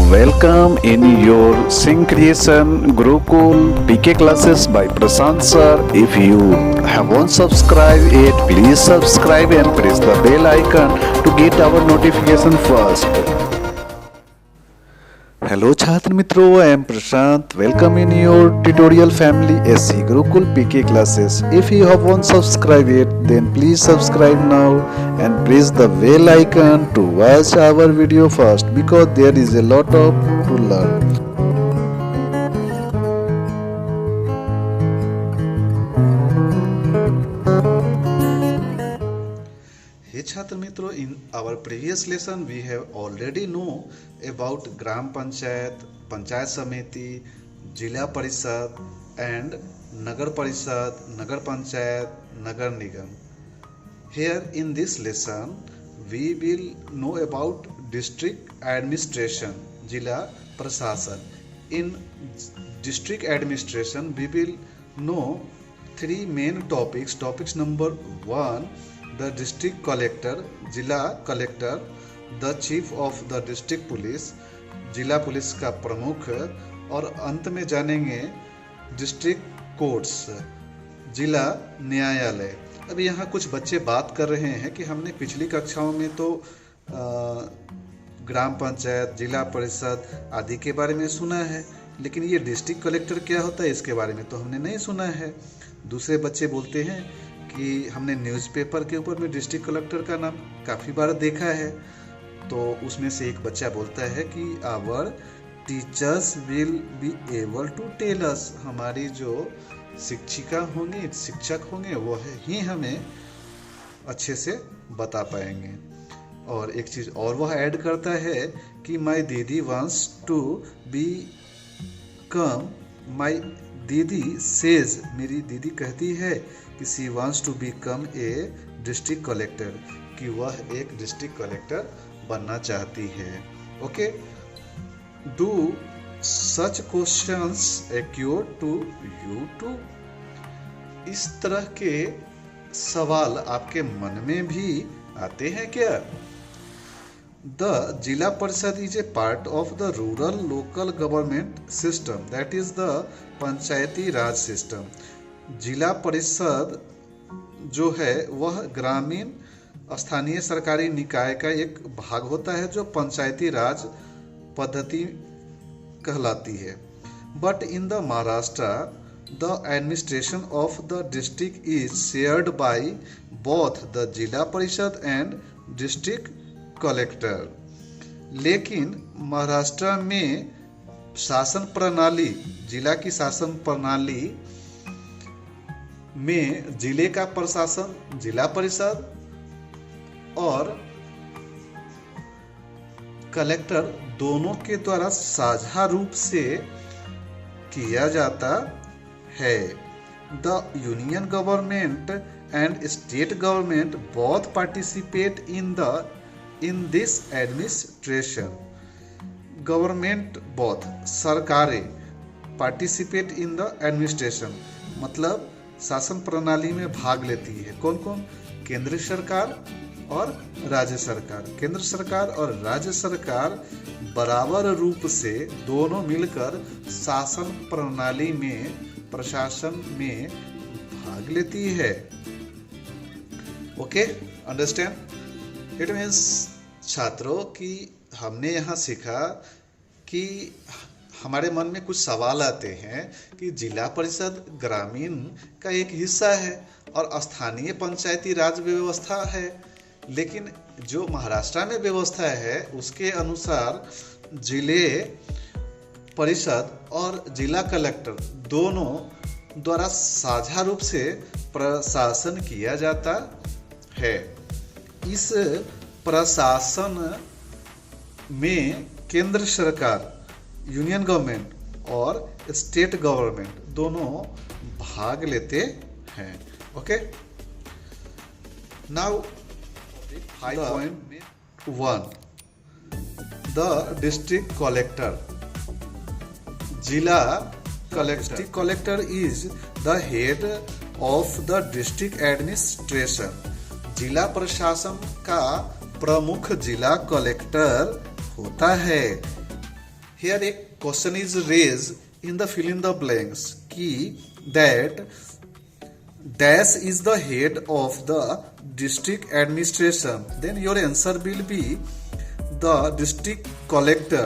Welcome in your Sing Creation Gurukul PK classes by Prashant sir. If you haven't subscribed yet, please subscribe and press the bell icon to get our notification first. Hello छात्र मित्रों, I am Prashant. Welcome in your tutorial family SC Gurukul PK classes. If you haven't subscribed yet, then please subscribe now and press the bell icon to watch our video first, because there is a lot of to learn. Hey छात्र मित्रों, in our previous lesson we have already know about Gram Panchayat, Panchayat Samiti, Jila Parishad and Nagar Parishad, Nagar Panchayat, Nagar Nigam. Here in this lesson we will know about district administration, Jila Prashasan. In district administration we will know three main topics. Topics number 1, the district collector, जिला collector, the chief of the district police, जिला police का प्रमुख, और अंत में जानेंगे district courts, जिला न्यायालय। अब यहाँ कुछ बच्चे बात कर रहे हैं कि हमने पिछली कक्षाओं में तो ग्राम पंचायत, जिला परिषद आदि के बारे में सुना है, लेकिन ये डिस्ट्रिक्ट कलेक्टर क्या होता है इसके बारे में तो हमने नहीं सुना है। दूसरे बच्चे बोलते हैं कि हमने न्यूज़पेपर के ऊपर में डिस्ट्रिक्ट कलेक्टर का नाम काफ़ी बार देखा है। तो उसमें से एक बच्चा बोलता है कि our teachers will be able to tell us, हमारी जो शिक्षिका होंगी, शिक्षक होंगे, वो ही हमें अच्छे से बता पाएंगे। और एक चीज़ और वह ऐड करता है कि माय दीदी wants to become, my दीदी सेज, मेरी दीदी कहती है कि she wants to become a district collector, कि वह एक डिस्ट्रिक्ट कलेक्टर बनना चाहती है। Okay, do such questions occur to you too, इस तरह के सवाल आपके मन में भी आते हैं क्या? The Jila Parishad is a part of the rural local government system, that is the Panchayati Raj system. जिला परिषद जो है वह ग्रामीण स्थानीय सरकारी निकाय का एक भाग होता है जो पंचायती राज पद्धति कहलाती है। But in the Maharashtra the administration of the district is shared by both the जिला परिषद एंड डिस्ट्रिक्ट कलेक्टर। लेकिन महाराष्ट्र में शासन प्रणाली, जिला की शासन प्रणाली में जिले का प्रशासन जिला परिषद और कलेक्टर दोनों के द्वारा साझा रूप से किया जाता है। The union government and state government both participate in this administration. Government both, सरकारें, पार्टिसिपेट इन द एडमिनिस्ट्रेशन मतलब शासन प्रणाली में भाग लेती है। कौन कौन? केंद्र सरकार और राज्य सरकार। केंद्र सरकार और राज्य सरकार बराबर रूप से दोनों मिलकर शासन प्रणाली में, प्रशासन में भाग लेती है। Okay, understand? इट मीन्स छात्रों कि हमने यहाँ सीखा कि हमारे मन में कुछ सवाल आते हैं कि जिला परिषद ग्रामीण का एक हिस्सा है और स्थानीय पंचायती राज व्यवस्था है, लेकिन जो महाराष्ट्र में व्यवस्था है उसके अनुसार जिले परिषद और जिला कलेक्टर दोनों द्वारा साझा रूप से प्रशासन किया जाता है। इस प्रशासन में केंद्र सरकार, यूनियन गवर्नमेंट और स्टेट गवर्नमेंट दोनों भाग लेते हैं। Okay, now 5.1 the district collector. जिला collector is the head of the district administration. जिला प्रशासन का प्रमुख जिला कलेक्टर होता है। Here a question is raised in the fill in the blanks कि that dash is the head of the district administration. Then your answer will be the district collector.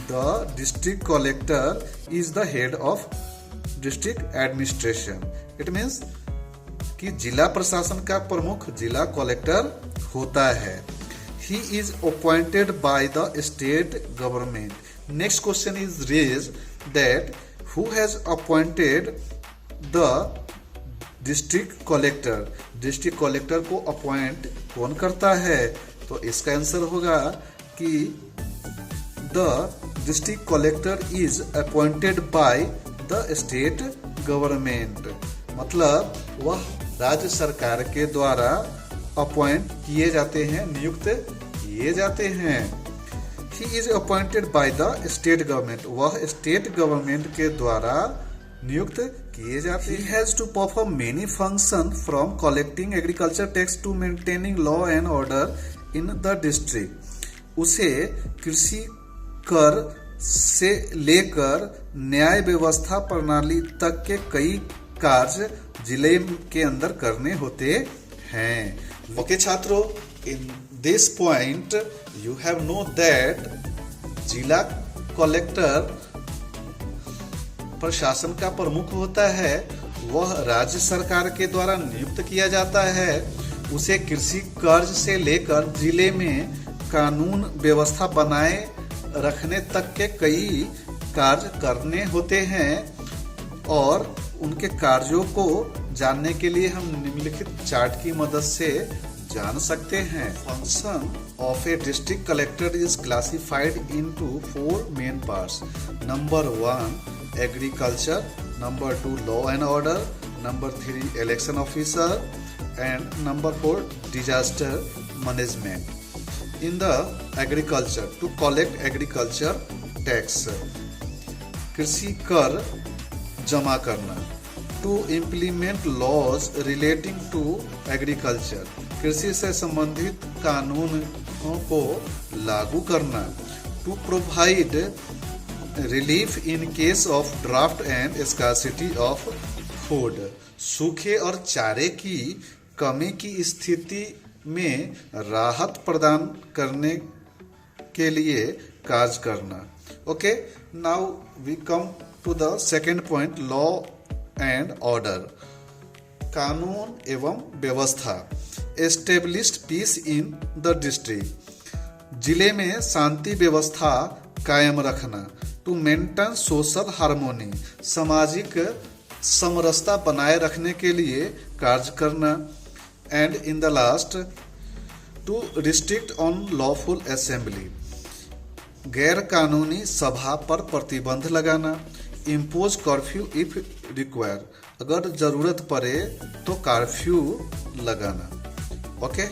The district collector is the head of district administration. It means कि जिला प्रशासन का प्रमुख जिला collector होता है. He is appointed by the state government. Next question is raised that who has appointed the district collector. District collector को appoint कौन करता है? तो इसका आंसर होगा कि the district collector is appointed by the state government. मतलब वह राज्य सरकार के द्वारा अपॉइंट किए जाते हैं, नियुक्त किए जाते हैं. He is appointed by the state government. वह स्टेट गवर्नमेंट के द्वारा नियुक्त किए जाते हैं. He has to perform many functions from collecting agriculture tax to maintaining law and order in the district. उसे कृषि कर से लेकर न्याय व्यवस्था प्रणाली तक के कई कार्य जिले के अंदर करने होते हैं. ओके छात्रों, in this point you have know that जिला कलेक्टर प्रशासन का प्रमुख होता है. वह राज्य सरकार के द्वारा नियुक्त किया जाता है. उसे कृषि कर्ज से लेकर जिले में कानून व्यवस्था बनाए रखने तक के कई कार्य करने होते हैं. और उनके कार्यों को जानने के लिए हम निम्नलिखित चार्ट की मदद से जान सकते हैं. Function of a district collector is classified into 4 main parts. Number 1 agriculture, number 2 law and order, number 3 election officer and number 4 disaster management. In the agriculture, to collect agriculture tax, कृषि कर जमा करना. To implement laws relating to agriculture, कृषि से संबंधित कानूनों को लागू करना. To provide relief in case of draft and scarcity of food, सूखे और चारे की कमी की स्थिति में राहत प्रदान करने के लिए कार्य करना. Okay, now we come to the second point, law and order, कानून एवं व्यवस्था. Established peace in the district, जिले में शांति व्यवस्था कायम रखना. टू मेंटेन सोशल हार्मोनी, सामाजिक समरसता बनाए रखने के लिए कार्य करना. And in the last, to restrict on lawful assembly, गैर कानूनी सभा पर प्रतिबंध लगाना. इम्पोज कर्फ्यू इफ रिक्वायर, अगर जरूरत पड़े तो कर्फ्यू लगाना. Okay,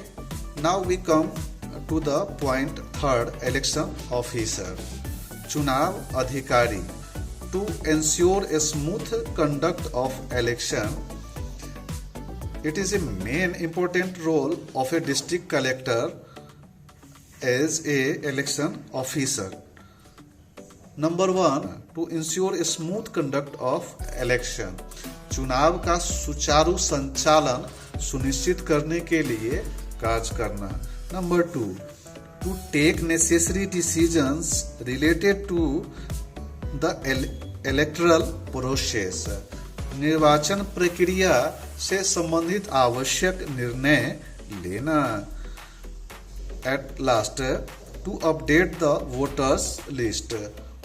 now we come to the point third, election officer, चुनाव अधिकारी. To ensure a smooth conduct of election, it is a main important role of a district collector as a election officer. Number 1, to ensure a smooth conduct of election, चुनाव का सुचारू संचालन सुनिश्चित करने के लिए कार्य करना. Number 2, to take necessary decisions related to the electoral process, निर्वाचन प्रक्रिया से संबंधित आवश्यक निर्णय लेना. At last, to update the voters list,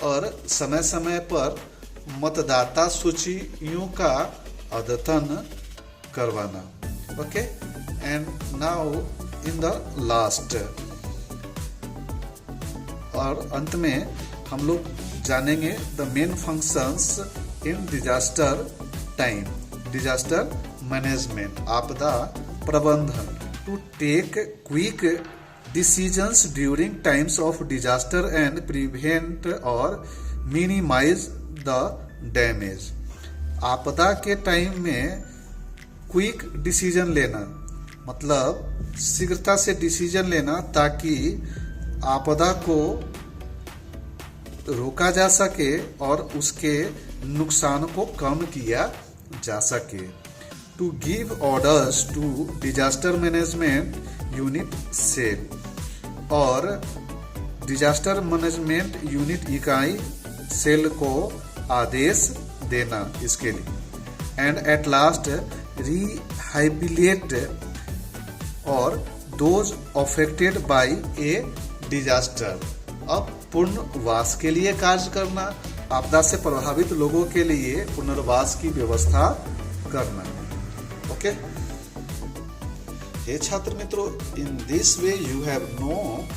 और समय समय पर मतदाता सूचियों का अद्यतन करवाना. Okay, and now in the last, और अंत में हम लोग जानेंगे the main functions in disaster time. Disaster management, आपदा प्रबंधन. To take quick decisions during times of disaster and prevent और मिनिमाइज द डैमेज. आपदा के टाइम में क्विक डिसीजन लेना, मतलब शीघ्रता से डिसीजन लेना ताकि आपदा को रोका जा सके और उसके नुकसान को कम किया जा सके। To give orders to disaster management unit cell, और डिजास्टर मैनेजमेंट यूनिट इकाई सेल को आदेश देना इसके लिए। एंड एट लास्ट रिहाइबिलिटेट और those affected by a disaster, अब पुनर्वास के लिए कार्य करना, आपदा से प्रभावित लोगों के लिए पुनर्वास की व्यवस्था करना। ओके, हे छात्र मित्रों, in this way you have know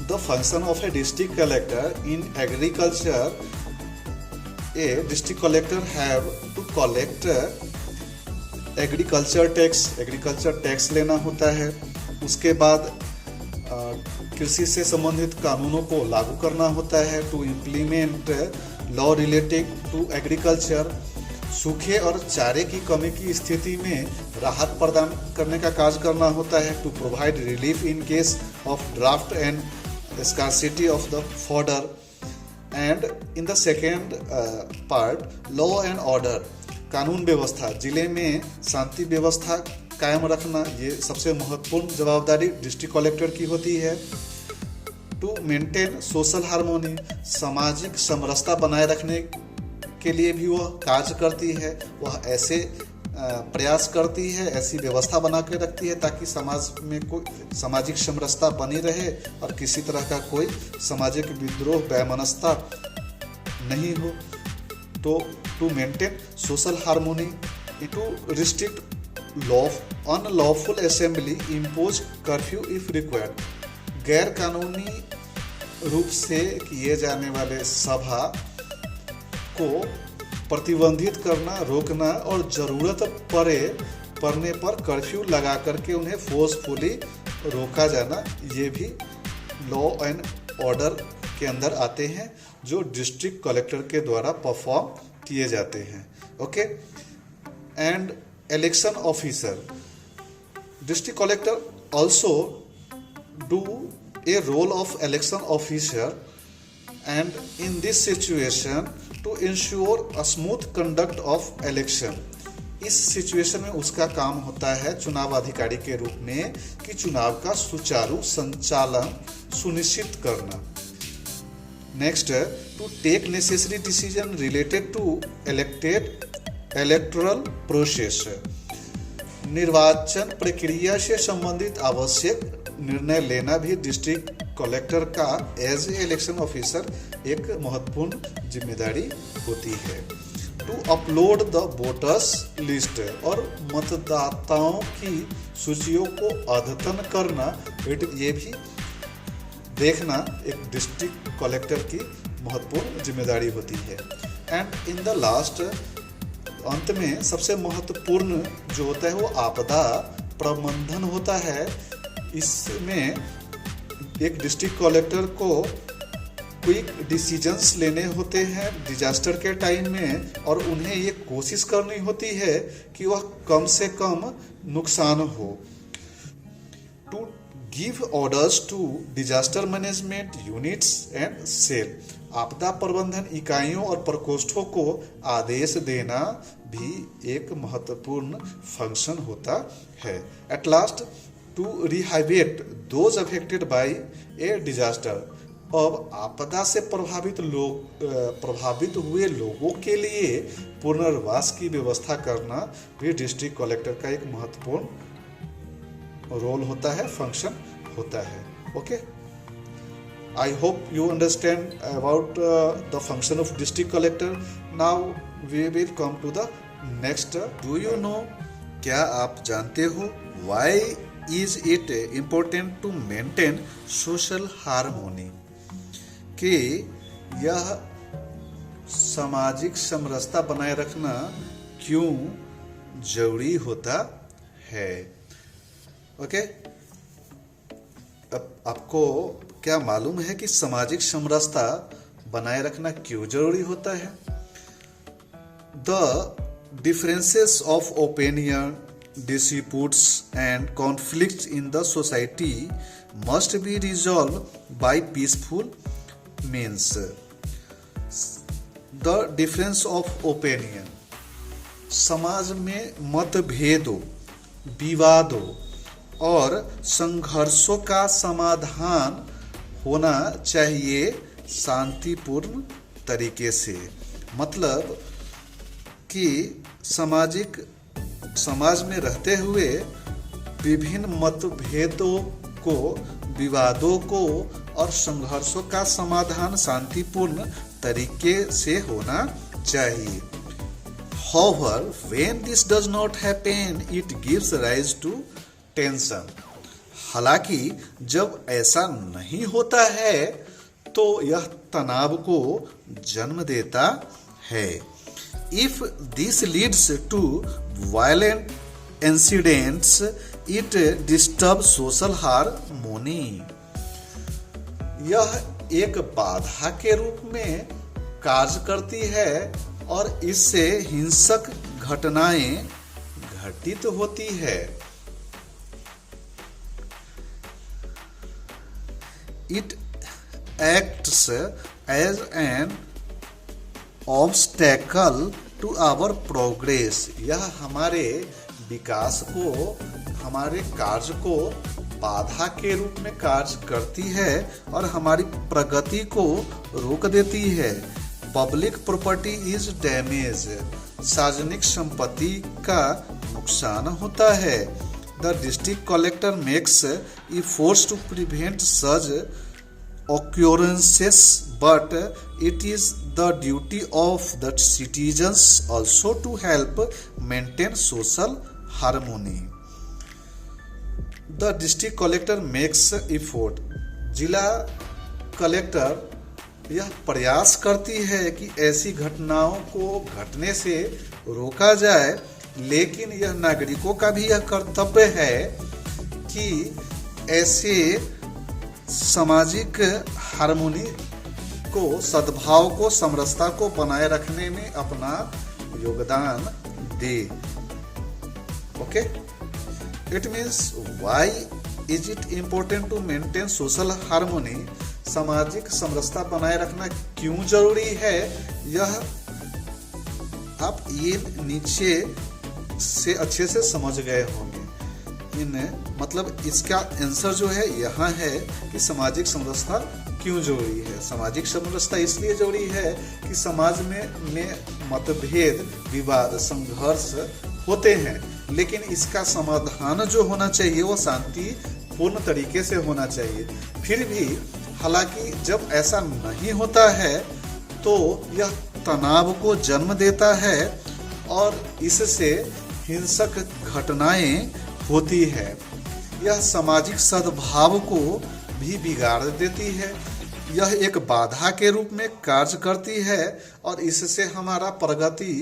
the function of a district collector in agriculture. A district collector have to collect agriculture tax लेना होता है। उसके बाद कृषि से संबंधित कानूनों को लागू करना होता है। To implement law related to agriculture, सूखे और चारे की कमी की स्थिति में राहत प्रदान करने का कार्य करना होता है। To provide relief in case of draft and scarcity of the fodder. And in the second part, law and order, कानून व्यवस्था, जिले में शांति व्यवस्था कायम रखना, ये सबसे महत्वपूर्ण जवाबदारी डिस्ट्रिक्ट कलेक्टर की होती है। टू मेंटेन सोशल हार्मोनी, सामाजिक समरसता बनाए रखने के लिए भी वह कार्य करती है। वह ऐसे प्रयास करती है, ऐसी व्यवस्था बना के रखती है ताकि समाज में कोई सामाजिक समरसता बनी रहे और किसी तरह का कोई सामाजिक विद्रोह वैमनस्यता नहीं हो। तो to maintain social harmony, to restrict unlawful assembly, impose curfew if required, गैर कानूनी रूप से किए जाने वाले सभा को प्रतिबंधित करना, रोकना और जरूरत पड़ने पर कर्फ्यू लगा करके उन्हें फोर्सफुली रोका जाना, ये भी लॉ एंड ऑर्डर के अंदर आते हैं जो डिस्ट्रिक्ट कलेक्टर के द्वारा परफॉर्म किए जाते हैं। Okay, and election officer, district collector also do a role of election officer, and in this situation to ensure a smooth conduct of election, इस सिचुएशन में उसका काम होता है चुनाव अधिकारी के रूप में कि चुनाव का सुचारू संचालन सुनिश्चित करना। Next, to take necessary decision related to electoral process, निर्वाचन प्रक्रिया से संबंधित आवश्यक निर्णय लेना भी डिस्ट्रिक्ट कलेक्टर का एज ए इलेक्शन ऑफिसर एक महत्वपूर्ण जिम्मेदारी होती है। To upload the voters list, और मतदाताओं की सूचियों को अद्यतन करना, ये भी देखना एक डिस्ट्रिक्ट कलेक्टर की महत्वपूर्ण जिम्मेदारी होती है। एंड इन द लास्ट, अंत में सबसे महत्वपूर्ण जो होता है वो आपदा प्रबंधन होता है। इसमें एक डिस्ट्रिक्ट कलेक्टर को क्विक डिसीजंस लेने होते हैं डिजास्टर के टाइम में, और उन्हें ये कोशिश करनी होती है कि वह कम से कम नुकसान हो। To give orders to disaster management units and cell, आपदा प्रबंधन इकाइयों और प्रकोष्ठों को आदेश देना भी एक महत्वपूर्ण फंक्शन होता है। At last, to rehabilitate those affected by a disaster, अब आपदा से प्रभावित हुए लोगों के लिए पुनर्वास की व्यवस्था करना भी डिस्ट्रिक्ट कलेक्टर का एक महत्वपूर्ण रोल होता है, फंक्शन होता है। Okay, I hope you understand about the function of district collector. Now we will come to the next. Do you know, क्या आप जानते हो, why is it important to maintain social harmony, कि यह सामाजिक समरसता बनाए रखना क्यों जरूरी होता है। ओके, अब आपको क्या मालूम है कि सामाजिक समरसता बनाए रखना क्यों जरूरी होता है? The differences of opinion, disputes and conflicts in the society must be resolved by peaceful means. The difference of opinion, समाज में मतभेदों, विवादों और संघर्षों का समाधान होना चाहिए शांतिपूर्ण तरीके से। मतलब कि समाज में रहते हुए विभिन्न मतभेदों को, विवादों को और संघर्षों का समाधान शांतिपूर्ण तरीके से होना चाहिए। However, when this does not happen, it gives rise to tension. हालांकि जब ऐसा नहीं होता है तो यह तनाव को जन्म देता है। If this leads to violent incidents, it disturbs social harmony. यह एक बाधा के रूप में कार्य करती है और इससे हिंसक घटनाएं घटित होती है। It acts as an obstacle to our progress. यह हमारे विकास को, हमारे कार्य को बाधा के रूप में कार्य करती है और हमारी प्रगति को रोक देती है। पब्लिक प्रॉपर्टी इज डैमेज, सार्वजनिक संपत्ति का नुकसान होता है। The district collector makes efforts to prevent such occurrences, but it is the duty of the citizens also to help maintain social harmony. The district collector makes effort. जिला collector यह प्रयास करती है कि ऐसी घटनाओं को घटने से रोका जाए, लेकिन यह नागरिकों का भी यह कर्तव्य है कि ऐसे सामाजिक हार्मोनी को, सद्भाव को, समरसता को बनाए रखने में अपना योगदान दे। Okay, it means why is it important to maintain social harmony. सामाजिक समरसता बनाए रखना क्यों जरूरी है, यह आप ये नीचे से अच्छे से समझ गए होंगे। मतलब इसका आंसर जो है यहाँ है कि सामाजिक समरसता क्यों जरूरी है। सामाजिक समरसता इसलिए जरूरी है कि समाज में मतभेद, विवाद, संघर्ष होते हैं, लेकिन इसका समाधान जो होना चाहिए वो शांतिपूर्ण तरीके से होना चाहिए। फिर भी हालांकि जब ऐसा नहीं होता है तो यह तनाव को जन्म देता है और इससे हिंसक घटनाएं होती है। यह सामाजिक सद्भाव को भी बिगाड़ देती है। यह एक बाधा के रूप में कार्य करती है और इससे हमारा प्रगति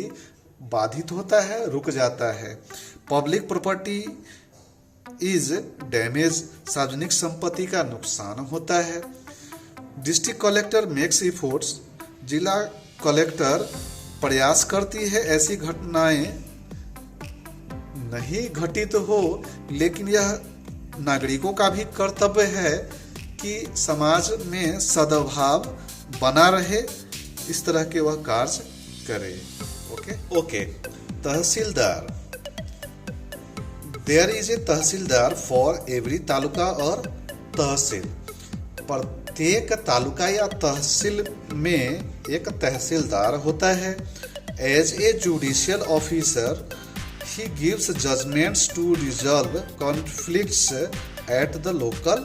बाधित होता है, रुक जाता है। पब्लिक प्रॉपर्टी इज डैमेज, सार्वजनिक संपत्ति का नुकसान होता है। डिस्ट्रिक्ट कलेक्टर मेक्स एफर्ट्स, जिला कलेक्टर प्रयास करती है ऐसी घटनाएं नहीं घटित हो, लेकिन यह नागरिकों का भी कर्तव्य है कि समाज में सद्भाव बना रहे, इस तरह के वह कार्य करे। Okay, tehsildar. There is a tehsildar for every taluka और तहसील। प्रत्येक तालुका या तहसील में एक तहसीलदार होता है। As a judicial officer he gives judgments to resolve conflicts at the local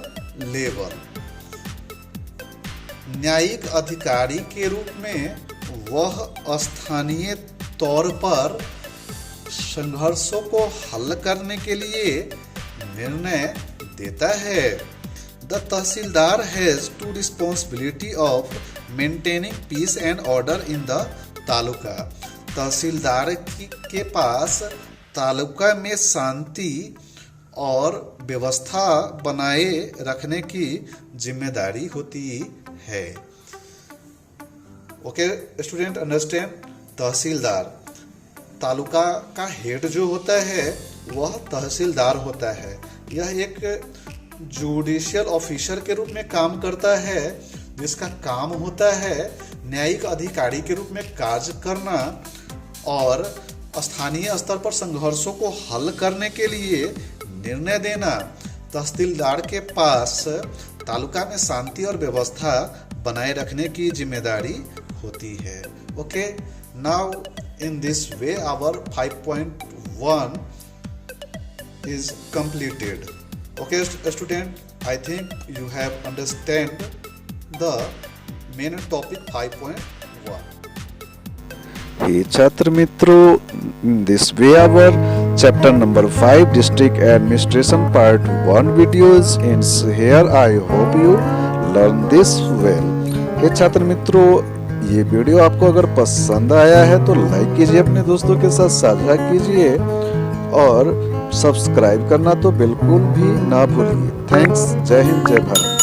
level. न्यायिक अधिकारी के रूप में वह स्थानीय तौर पर संघर्षों को हल करने के लिए निर्णय देता है। The tehsildar has to responsibility of maintaining peace and order in the taluka. तहसीलदार के पास तालुका में शांति और व्यवस्था बनाए रखने की जिम्मेदारी होती है। Okay student, understand. Tehsildar, taluka का हेड जो होता है वह तहसीलदार होता है। यह एक जुडिशियल ऑफिसर के रूप में काम करता है, जिसका काम होता है न्यायिक अधिकारी के रूप में कार्य करना और स्थानीय स्तर पर संघर्षों को हल करने के लिए निर्णय देना तहसीलदार के पास तालुका में शांति और व्यवस्था बनाए रखने की जिम्मेदारी होती है। Okay, now in this way our 5.1 is completed. Okay student, I think you have understand the main topic 5.1. Hey छात्र मित्रों, in this way our chapter number 5 district administration part 1 videos ends here. I hope you learn this well. हे छात्र मित्रों, ये video आपको अगर पसंद आया है तो लाइक कीजिए, अपने दोस्तों के साथ साझा कीजिए और सब्सक्राइब करना तो बिल्कुल भी ना भूलिए। थैंक्स। जय हिंद, जय भारत।